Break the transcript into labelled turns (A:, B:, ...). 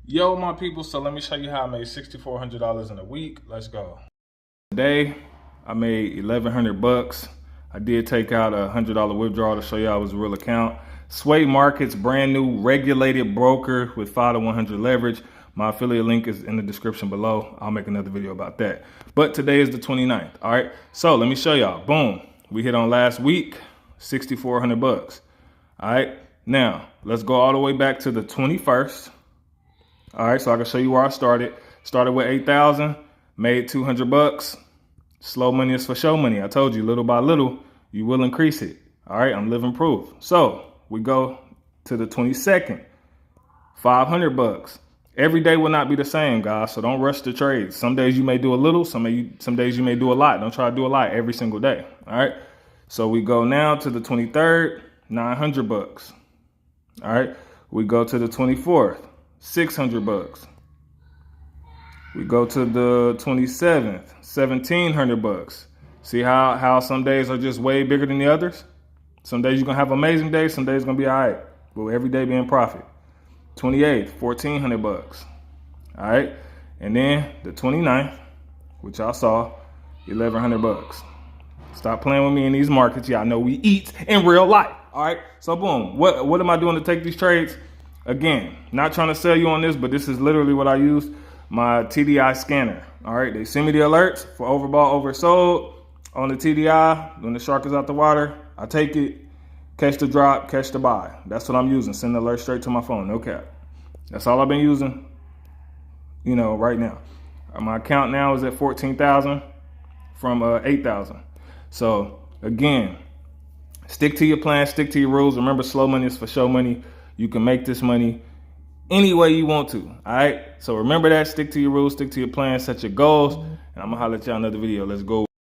A: Yo, my people, so let me show you how I made $6,400 in a week. Let's go. Today, I made 1,100 bucks. I did take out a $100 withdrawal to show you I was a real account. Sway Markets, brand new regulated broker with 5 to 100 leverage. My affiliate link is in the description below. I'll make another video about that. But today is the 29th, all right? So let me show y'all, boom. We hit on last week, 6,400 bucks, all right? Now, let's go all the way back to the 21st. All right, so I can show you where I started. Started with 8,000, made 200 bucks. Slow money is for show money. I told you, little by little, you will increase it. All right, I'm living proof. So we go to the 22nd, 500 bucks. Every day will not be the same, guys, so don't rush the trades. Some days you may do a little, some days you may do a lot. Don't try to do a lot every single day, all right? So we go now to the 23rd, 900 bucks, all right? We go to the 24th. 600 bucks. We go to the 27th, 1,700 bucks. See how some days are just way bigger than the others? Some days you're gonna have amazing days, some days gonna be all right, but every day be in profit. 28th, 1,400 bucks. All right, and then the 29th, which y'all saw, 1,100 bucks. Stop playing with me in these markets. Y'all know we eat in real life. All right, so boom, what am I doing to take these trades? Again, not trying to sell you on this, but this is literally what I use, my TDI scanner. All right, they send me the alerts for overbought, oversold on the TDI. When the shark is out the water, I take it, catch the drop, catch the buy. That's what I'm using. Send the alert straight to my phone, no cap. That's all I've been using, you know, right now. My account now is at 14,000 from 8,000. So again, stick to your plan, stick to your rules. Remember, slow money is for show money. You can make this money any way you want to, all right? So remember that, stick to your rules, stick to your plan, set your goals, and I'm gonna holler at y'all in another video. Let's go.